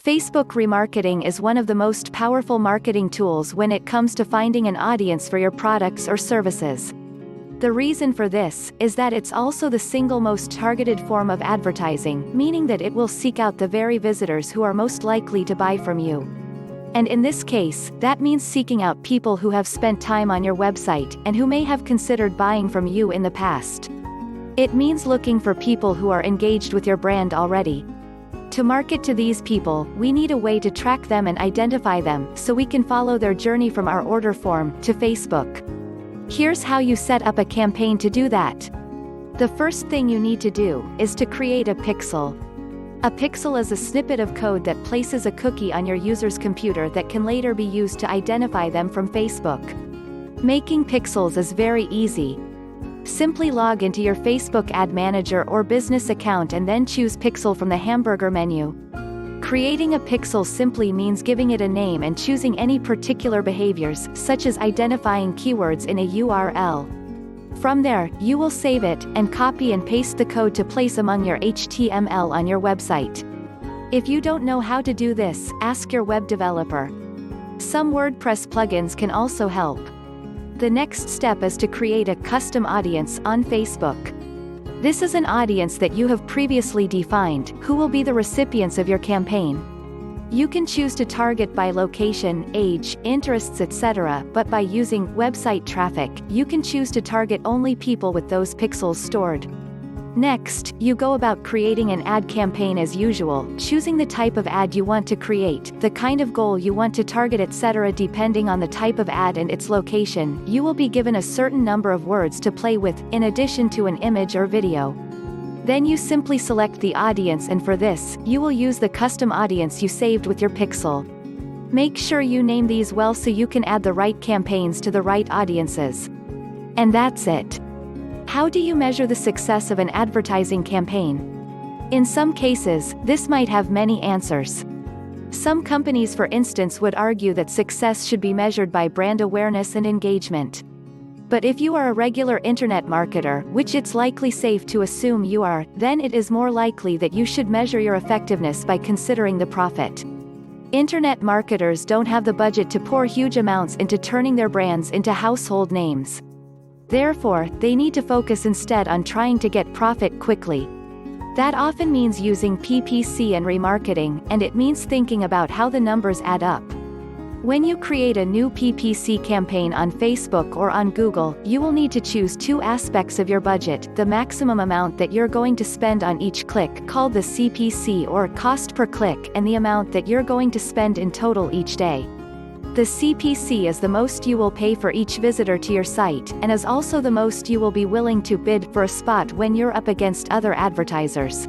Facebook remarketing is one of the most powerful marketing tools when it comes to finding an audience for your products or services. The reason for this is that it's also the single most targeted form of advertising, meaning that it will seek out the very visitors who are most likely to buy from you. And in this case, that means seeking out people who have spent time on your website and who may have considered buying from you in the past. It means looking for people who are engaged with your brand already. To market to these people, we need a way to track them and identify them so we can follow their journey from our order form to Facebook. Here's how you set up a campaign to do that. The first thing you need to do is to create a pixel. A pixel is a snippet of code that places a cookie on your user's computer that can later be used to identify them from Facebook. Making pixels is very easy. Simply log into your Facebook Ad Manager or business account and then choose Pixel from the hamburger menu. Creating a pixel simply means giving it a name and choosing any particular behaviors, such as identifying keywords in a URL. From there, you will save it, and copy and paste the code to place among your HTML on your website. If you don't know how to do this, ask your web developer. Some WordPress plugins can also help. The next step is to create a custom audience on Facebook. This is an audience that you have previously defined, who will be the recipients of your campaign. You can choose to target by location, age, interests, etc., but by using website traffic, you can choose to target only people with those pixels stored. Next, you go about creating an ad campaign as usual, choosing the type of ad you want to create, the kind of goal you want to target, etc. Depending on the type of ad and its location, you will be given a certain number of words to play with, in addition to an image or video. Then you simply select the audience, and for this, you will use the custom audience you saved with your pixel. Make sure you name these well so you can add the right campaigns to the right audiences. And that's it. How do you measure the success of an advertising campaign? In some cases, this might have many answers. Some companies, for instance, would argue that success should be measured by brand awareness and engagement. But if you are a regular internet marketer, which it's likely safe to assume you are, then it is more likely that you should measure your effectiveness by considering the profit. Internet marketers don't have the budget to pour huge amounts into turning their brands into household names. Therefore, they need to focus instead on trying to get profit quickly. That often means using PPC and remarketing, and it means thinking about how the numbers add up. When you create a new PPC campaign on Facebook or on Google, you will need to choose two aspects of your budget: the maximum amount that you're going to spend on each click, called the CPC or cost per click, and the amount that you're going to spend in total each day. The CPC is the most you will pay for each visitor to your site, and is also the most you will be willing to bid for a spot when you're up against other advertisers.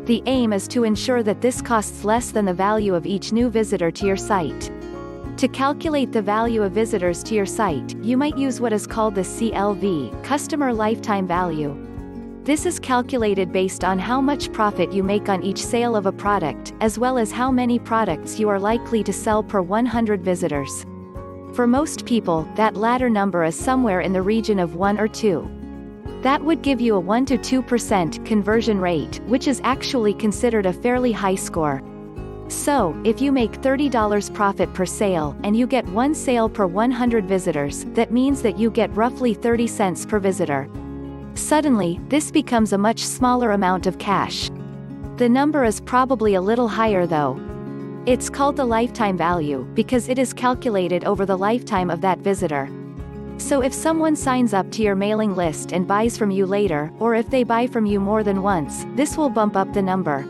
The aim is to ensure that this costs less than the value of each new visitor to your site. To calculate the value of visitors to your site, you might use what is called the CLV, Customer Lifetime Value. This is calculated based on how much profit you make on each sale of a product, as well as how many products you are likely to sell per 100 visitors. For most people, that latter number is somewhere in the region of 1 or 2. That would give you a 1 to 2% conversion rate, which is actually considered a fairly high score. So, if you make $30 profit per sale, and you get 1 sale per 100 visitors, that means that you get roughly 30 cents per visitor. Suddenly, this becomes a much smaller amount of cash. The number is probably a little higher though. It's called the lifetime value, because it is calculated over the lifetime of that visitor. So if someone signs up to your mailing list and buys from you later, or if they buy from you more than once, this will bump up the number.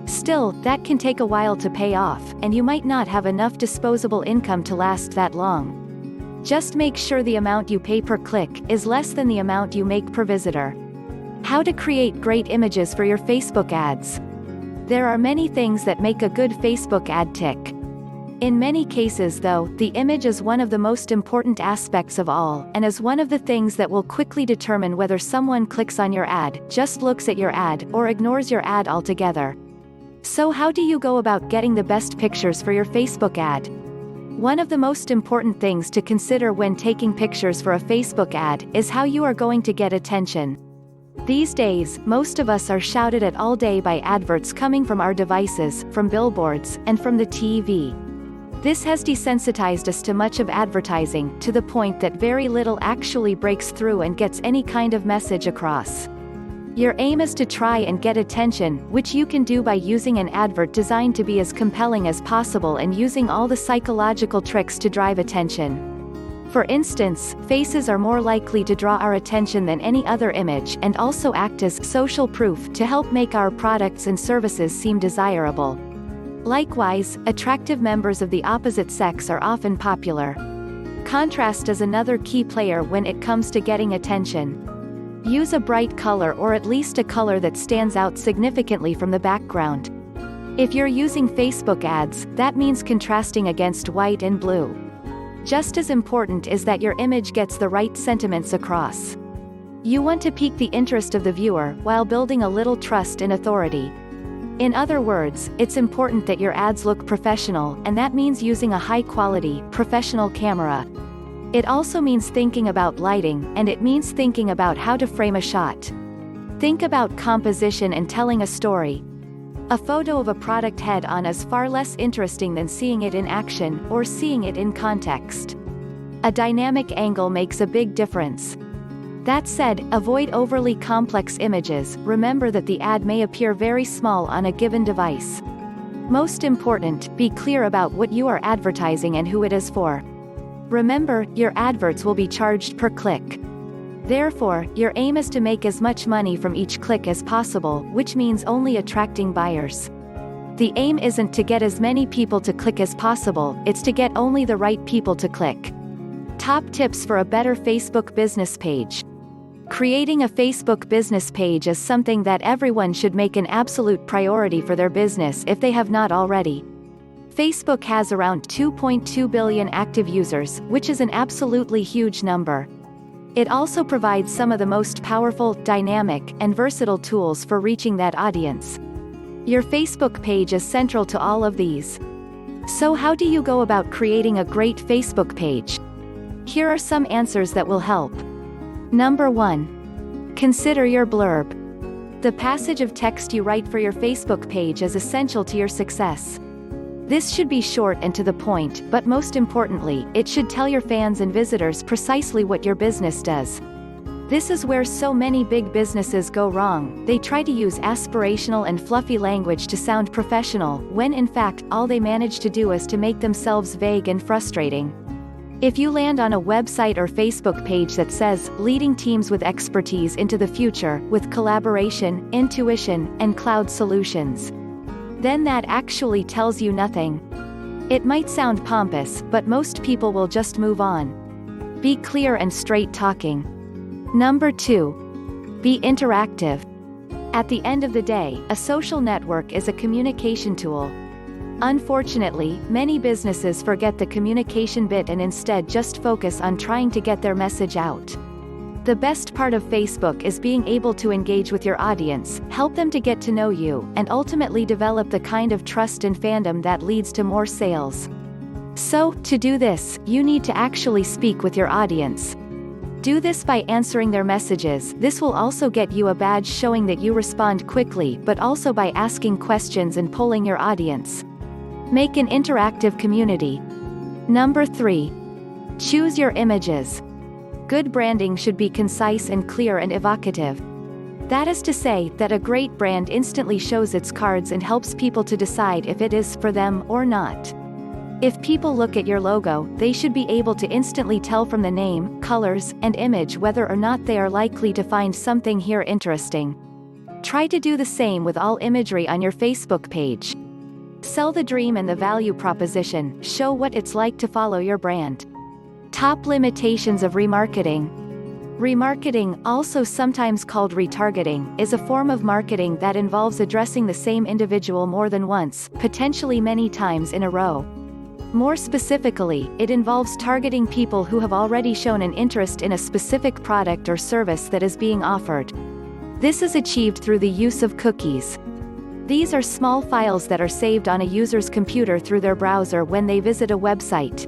Still, that can take a while to pay off, and you might not have enough disposable income to last that long. Just make sure the amount you pay per click is less than the amount you make per visitor. How to create great images for your Facebook ads. There are many things that make a good Facebook ad tick. In many cases though, the image is one of the most important aspects of all, and is one of the things that will quickly determine whether someone clicks on your ad, just looks at your ad, or ignores your ad altogether. So how do you go about getting the best pictures for your Facebook ad? One of the most important things to consider when taking pictures for a Facebook ad is how you are going to get attention. These days, most of us are shouted at all day by adverts coming from our devices, from billboards, and from the TV. This has desensitized us to much of advertising, to the point that very little actually breaks through and gets any kind of message across. Your aim is to try and get attention, which you can do by using an advert designed to be as compelling as possible and using all the psychological tricks to drive attention. For instance, faces are more likely to draw our attention than any other image and also act as social proof to help make our products and services seem desirable. Likewise, attractive members of the opposite sex are often popular. Contrast is another key player when it comes to getting attention. Use a bright color or at least a color that stands out significantly from the background. If you're using Facebook ads, that means contrasting against white and blue. Just as important is that your image gets the right sentiments across. You want to pique the interest of the viewer while building a little trust and authority. In other words, it's important that your ads look professional, and that means using a high-quality, professional camera. It also means thinking about lighting, and it means thinking about how to frame a shot. Think about composition and telling a story. A photo of a product head-on is far less interesting than seeing it in action, or seeing it in context. A dynamic angle makes a big difference. That said, avoid overly complex images. Remember that the ad may appear very small on a given device. Most important, be clear about what you are advertising and who it is for. Remember, your adverts will be charged per click. Therefore, your aim is to make as much money from each click as possible, which means only attracting buyers. The aim isn't to get as many people to click as possible, it's to get only the right people to click. Top tips for a better Facebook business page. Creating a Facebook business page is something that everyone should make an absolute priority for their business if they have not already. Facebook has around 2.2 billion active users, which is an absolutely huge number. It also provides some of the most powerful, dynamic, and versatile tools for reaching that audience. Your Facebook page is central to all of these. So how do you go about creating a great Facebook page? Here are some answers that will help. Number 1. Consider your blurb. The passage of text you write for your Facebook page is essential to your success. This should be short and to the point, but most importantly, it should tell your fans and visitors precisely what your business does. This is where so many big businesses go wrong. They try to use aspirational and fluffy language to sound professional, when in fact, all they manage to do is to make themselves vague and frustrating. If you land on a website or Facebook page that says, leading teams with expertise into the future, with collaboration, intuition, and cloud solutions, then that actually tells you nothing. It might sound pompous, but most people will just move on. Be clear and straight talking. Number 2. Be interactive. At the end of the day, a social network is a communication tool. Unfortunately, many businesses forget the communication bit and instead just focus on trying to get their message out. The best part of Facebook is being able to engage with your audience, help them to get to know you, and ultimately develop the kind of trust and fandom that leads to more sales. So, to do this, you need to actually speak with your audience. Do this by answering their messages. This will also get you a badge showing that you respond quickly, but also by asking questions and polling your audience. Make an interactive community. Number 3. Choose your images. Good branding should be concise and clear and evocative. That is to say, that a great brand instantly shows its cards and helps people to decide if it is for them or not. If people look at your logo, they should be able to instantly tell from the name, colors, and image whether or not they are likely to find something here interesting. Try to do the same with all imagery on your Facebook page. Sell the dream and the value proposition, show what it's like to follow your brand. Top limitations of remarketing. Remarketing, also sometimes called retargeting, is a form of marketing that involves addressing the same individual more than once, potentially many times in a row. More specifically, it involves targeting people who have already shown an interest in a specific product or service that is being offered. This is achieved through the use of cookies. These are small files that are saved on a user's computer through their browser when they visit a website.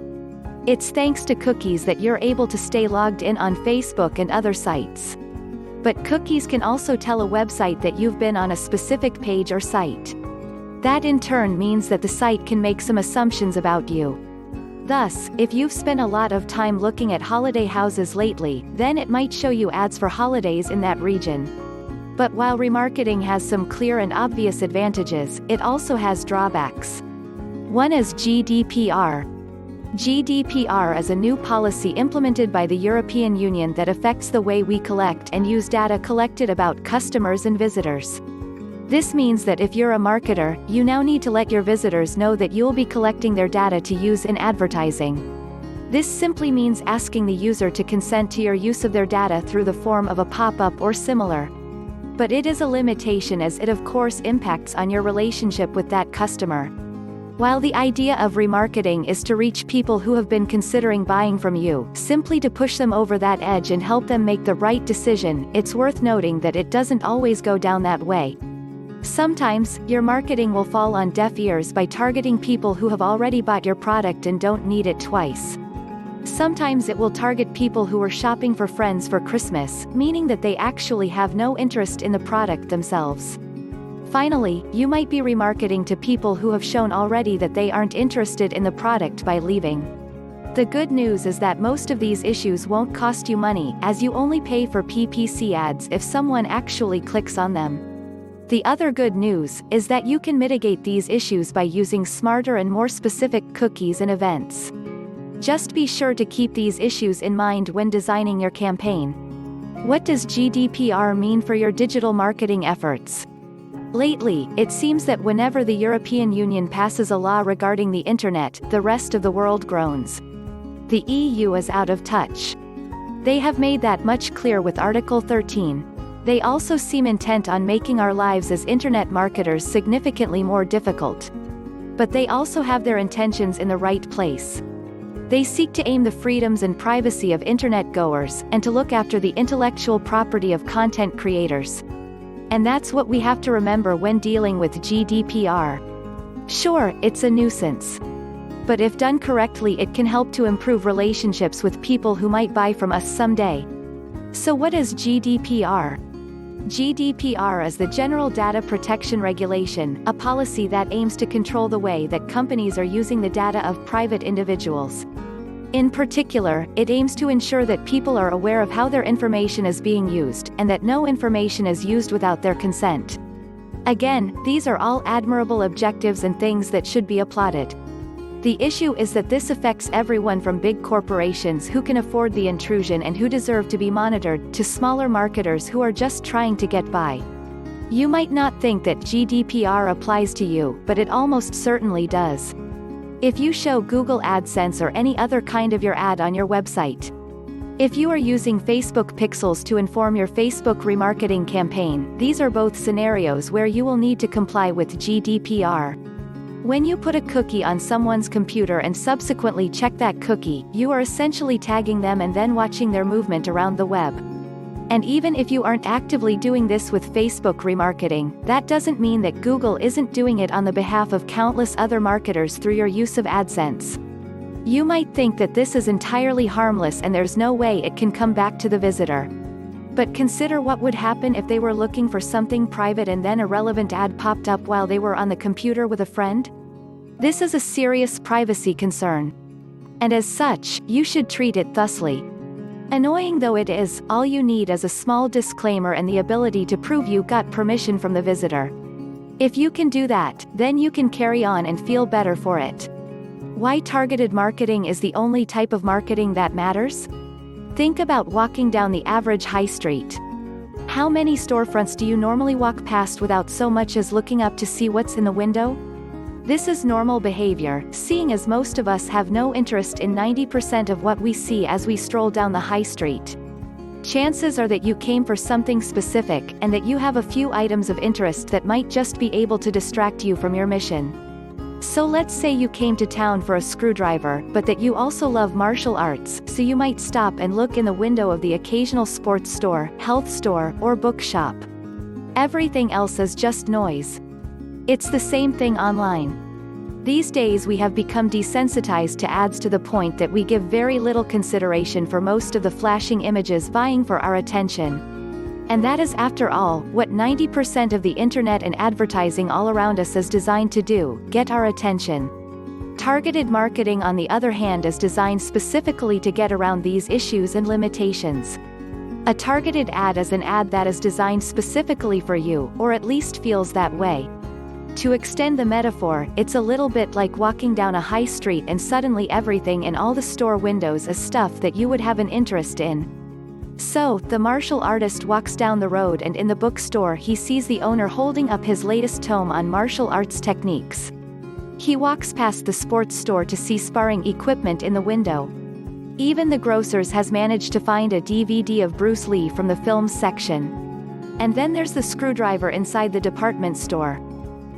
It's thanks to cookies that you're able to stay logged in on Facebook and other sites. But cookies can also tell a website that you've been on a specific page or site. That in turn means that the site can make some assumptions about you. Thus, if you've spent a lot of time looking at holiday houses lately, then it might show you ads for holidays in that region. But while remarketing has some clear and obvious advantages, it also has drawbacks. One is GDPR. GDPR is a new policy implemented by the European Union that affects the way we collect and use data collected about customers and visitors. This means that if you're a marketer, you now need to let your visitors know that you'll be collecting their data to use in advertising. This simply means asking the user to consent to your use of their data through the form of a pop-up or similar. But it is a limitation, as it of course impacts on your relationship with that customer. While the idea of remarketing is to reach people who have been considering buying from you, simply to push them over that edge and help them make the right decision, it's worth noting that it doesn't always go down that way. Sometimes, your marketing will fall on deaf ears by targeting people who have already bought your product and don't need it twice. Sometimes it will target people who are shopping for friends for Christmas, meaning that they actually have no interest in the product themselves. Finally, you might be remarketing to people who have shown already that they aren't interested in the product by leaving. The good news is that most of these issues won't cost you money, as you only pay for PPC ads if someone actually clicks on them. The other good news is that you can mitigate these issues by using smarter and more specific cookies and events. Just be sure to keep these issues in mind when designing your campaign. What does GDPR mean for your digital marketing efforts? Lately, it seems that whenever the European Union passes a law regarding the internet, the rest of the world groans. The EU is out of touch. They have made that much clear with Article 13. They also seem intent on making our lives as internet marketers significantly more difficult. But they also have their intentions in the right place. They seek to aim the freedoms and privacy of internet goers, and to look after the intellectual property of content creators. And that's what we have to remember when dealing with GDPR. Sure, it's a nuisance. But if done correctly, it can help to improve relationships with people who might buy from us someday. So what is GDPR? GDPR is the General Data Protection Regulation, a policy that aims to control the way that companies are using the data of private individuals. In particular, it aims to ensure that people are aware of how their information is being used, and that no information is used without their consent. Again, these are all admirable objectives and things that should be applauded. The issue is that this affects everyone from big corporations who can afford the intrusion and who deserve to be monitored, to smaller marketers who are just trying to get by. You might not think that GDPR applies to you, but it almost certainly does. If you show Google AdSense or any other kind of your ad on your website. If you are using Facebook pixels to inform your Facebook remarketing campaign, these are both scenarios where you will need to comply with GDPR. When you put a cookie on someone's computer and subsequently check that cookie, you are essentially tagging them and then watching their movement around the web. And even if you aren't actively doing this with Facebook remarketing, that doesn't mean that Google isn't doing it on the behalf of countless other marketers through your use of AdSense. You might think that this is entirely harmless and there's no way it can come back to the visitor. But consider what would happen if they were looking for something private and then a relevant ad popped up while they were on the computer with a friend. This is a serious privacy concern. And as such, you should treat it thusly. Annoying though it is, all you need is a small disclaimer and the ability to prove you got permission from the visitor. If you can do that, then you can carry on and feel better for it. Why targeted marketing is the only type of marketing that matters? Think about walking down the average high street. How many storefronts do you normally walk past without so much as looking up to see what's in the window? This is normal behavior, seeing as most of us have no interest in 90% of what we see as we stroll down the high street. Chances are that you came for something specific, and that you have a few items of interest that might just be able to distract you from your mission. So let's say you came to town for a screwdriver, but that you also love martial arts, so you might stop and look in the window of the occasional sports store, health store, or bookshop. Everything else is just noise. It's the same thing online. These days we have become desensitized to ads to the point that we give very little consideration for most of the flashing images vying for our attention. And that is, after all, what 90% of the internet and advertising all around us is designed to do: get our attention. Targeted marketing, on the other hand, is designed specifically to get around these issues and limitations. A targeted ad is an ad that is designed specifically for you, or at least feels that way. To extend the metaphor, it's a little bit like walking down a high street and suddenly everything in all the store windows is stuff that you would have an interest in. So, the martial artist walks down the road, and in the bookstore he sees the owner holding up his latest tome on martial arts techniques. He walks past the sports store to see sparring equipment in the window. Even the grocer's has managed to find a DVD of Bruce Lee from the films section. And then there's the screwdriver inside the department store.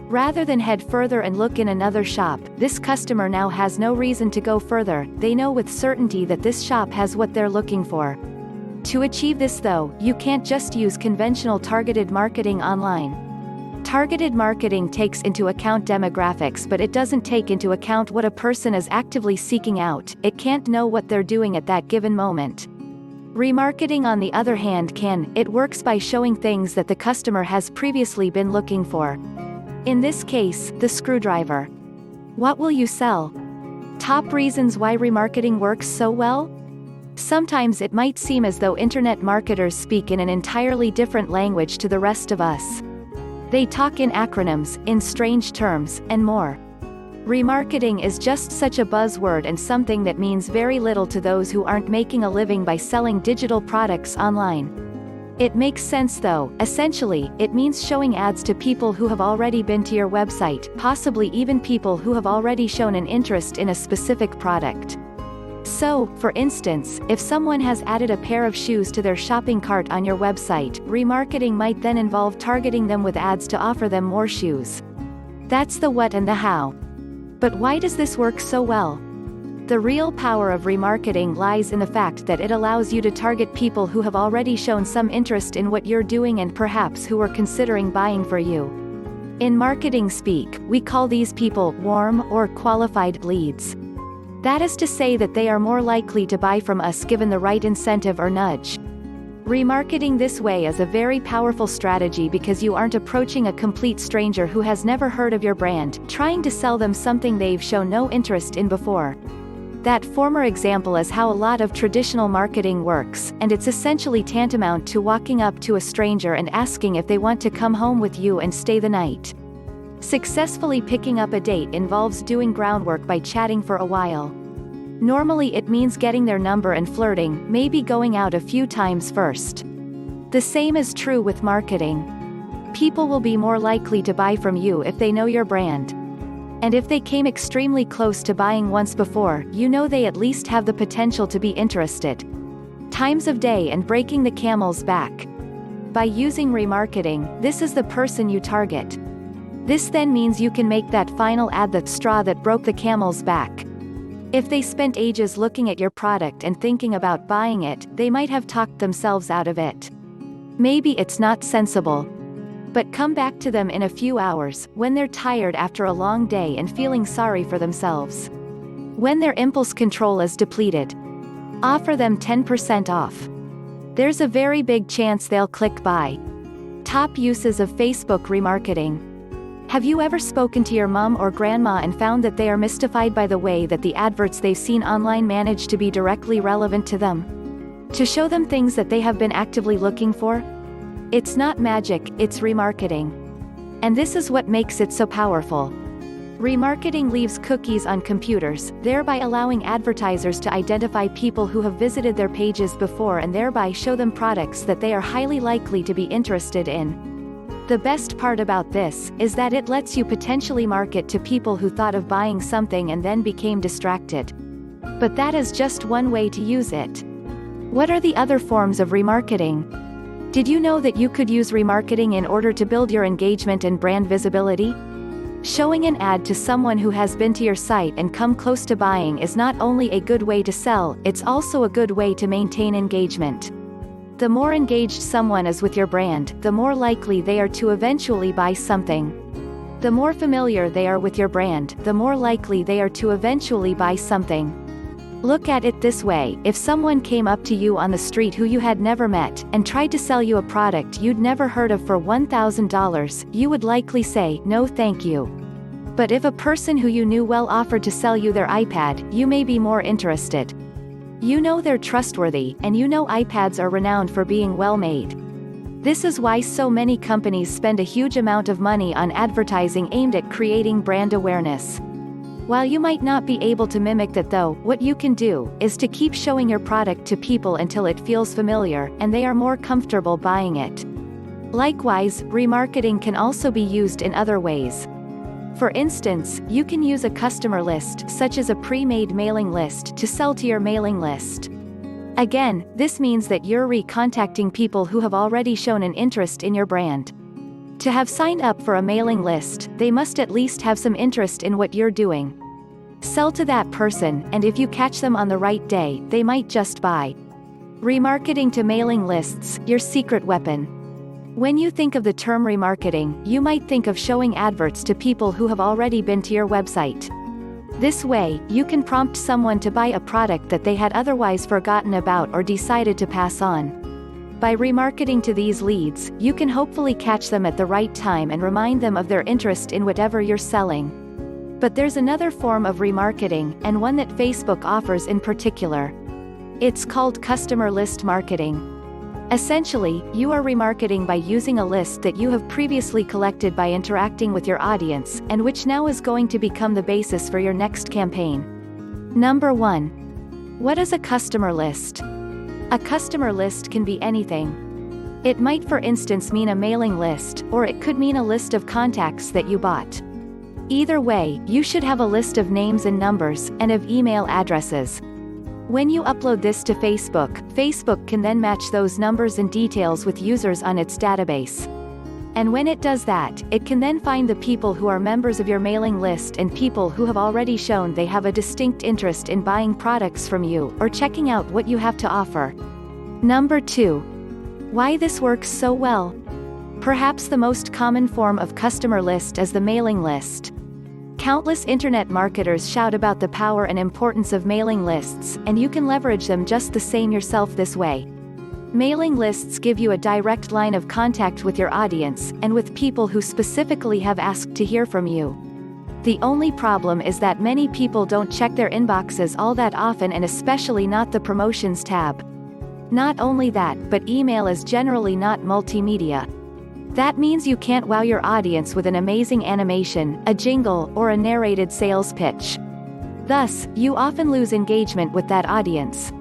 Rather than head further and look in another shop, this customer now has no reason to go further. They know with certainty that this shop has what they're looking for. To achieve this, though, you can't just use conventional targeted marketing online. Targeted marketing takes into account demographics, but it doesn't take into account what a person is actively seeking out. It can't know what they're doing at that given moment. Remarketing, on the other hand, can. It works by showing things that the customer has previously been looking for. In this case, the screwdriver. What will you sell? Top reasons why remarketing works so well? Sometimes it might seem as though internet marketers speak in an entirely different language to the rest of us. They talk in acronyms, in strange terms, and more. Remarketing is just such a buzzword and something that means very little to those who aren't making a living by selling digital products online. It makes sense though. Essentially, it means showing ads to people who have already been to your website, possibly even people who have already shown an interest in a specific product. So, for instance, if someone has added a pair of shoes to their shopping cart on your website, remarketing might then involve targeting them with ads to offer them more shoes. That's the what and the how. But why does this work so well? The real power of remarketing lies in the fact that it allows you to target people who have already shown some interest in what you're doing and perhaps who are considering buying for you. In marketing speak, we call these people warm or qualified leads. That is to say that they are more likely to buy from us given the right incentive or nudge. Remarketing this way is a very powerful strategy because you aren't approaching a complete stranger who has never heard of your brand, trying to sell them something they've shown no interest in before. That former example is how a lot of traditional marketing works, and it's essentially tantamount to walking up to a stranger and asking if they want to come home with you and stay the night. Successfully picking up a date involves doing groundwork by chatting for a while. Normally it means getting their number and flirting, maybe going out a few times first. The same is true with marketing. People will be more likely to buy from you if they know your brand. And if they came extremely close to buying once before, you know they at least have the potential to be interested. Times of day and breaking the camel's back. By using remarketing, this is the person you target. This then means you can make that final ad, that straw that broke the camel's back. If they spent ages looking at your product and thinking about buying it, they might have talked themselves out of it. Maybe it's not sensible. But come back to them in a few hours, when they're tired after a long day and feeling sorry for themselves. When their impulse control is depleted. Offer them 10% off. There's a very big chance they'll click buy. Top uses of Facebook remarketing. Have you ever spoken to your mom or grandma and found that they are mystified by the way that the adverts they've seen online manage to be directly relevant to them? To show them things that they have been actively looking for? It's not magic, it's remarketing. And this is what makes it so powerful. Remarketing leaves cookies on computers, thereby allowing advertisers to identify people who have visited their pages before and thereby show them products that they are highly likely to be interested in. The best part about this is that it lets you potentially market to people who thought of buying something and then became distracted. But that is just one way to use it. What are the other forms of remarketing? Did you know that you could use remarketing in order to build your engagement and brand visibility? Showing an ad to someone who has been to your site and come close to buying is not only a good way to sell, it's also a good way to maintain engagement. The more engaged someone is with your brand, the more likely they are to eventually buy something. The more familiar they are with your brand, the more likely they are to eventually buy something. Look at it this way: if someone came up to you on the street who you had never met, and tried to sell you a product you'd never heard of for $1,000, you would likely say, "No thank you." But if a person who you knew well offered to sell you their iPad, you may be more interested. You know they're trustworthy, and you know iPads are renowned for being well made. This is why so many companies spend a huge amount of money on advertising aimed at creating brand awareness. While you might not be able to mimic that though, what you can do, is to keep showing your product to people until it feels familiar, and they are more comfortable buying it. Likewise, remarketing can also be used in other ways. For instance, you can use a customer list, such as a pre-made mailing list, to sell to your mailing list. Again, this means that you're recontacting people who have already shown an interest in your brand. To have signed up for a mailing list, they must at least have some interest in what you're doing. Sell to that person, and if you catch them on the right day, they might just buy. Remarketing to mailing lists, your secret weapon. When you think of the term remarketing, you might think of showing adverts to people who have already been to your website. This way, you can prompt someone to buy a product that they had otherwise forgotten about or decided to pass on. By remarketing to these leads, you can hopefully catch them at the right time and remind them of their interest in whatever you're selling. But there's another form of remarketing, and one that Facebook offers in particular. It's called customer list marketing. Essentially, you are remarketing by using a list that you have previously collected by interacting with your audience, and which now is going to become the basis for your next campaign. Number 1. What is a customer list? A customer list can be anything. It might, for instance, mean a mailing list, or it could mean a list of contacts that you bought. Either way, you should have a list of names and numbers, and of email addresses. When you upload this to Facebook, Facebook can then match those numbers and details with users on its database. And when it does that, it can then find the people who are members of your mailing list and people who have already shown they have a distinct interest in buying products from you, or checking out what you have to offer. Number 2. Why this works so well? Perhaps the most common form of customer list is the mailing list. Countless internet marketers shout about the power and importance of mailing lists, and you can leverage them just the same yourself this way. Mailing lists give you a direct line of contact with your audience, and with people who specifically have asked to hear from you. The only problem is that many people don't check their inboxes all that often, and especially not the promotions tab. Not only that, but email is generally not multimedia. That means you can't wow your audience with an amazing animation, a jingle, or a narrated sales pitch. Thus, you often lose engagement with that audience.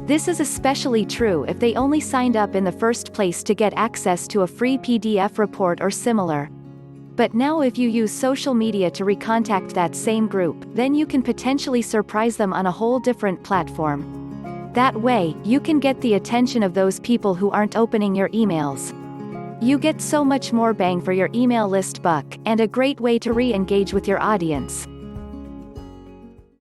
This is especially true if they only signed up in the first place to get access to a free PDF report or similar. But now if you use social media to recontact that same group, then you can potentially surprise them on a whole different platform. That way, you can get the attention of those people who aren't opening your emails. You get so much more bang for your email list buck, and a great way to re-engage with your audience.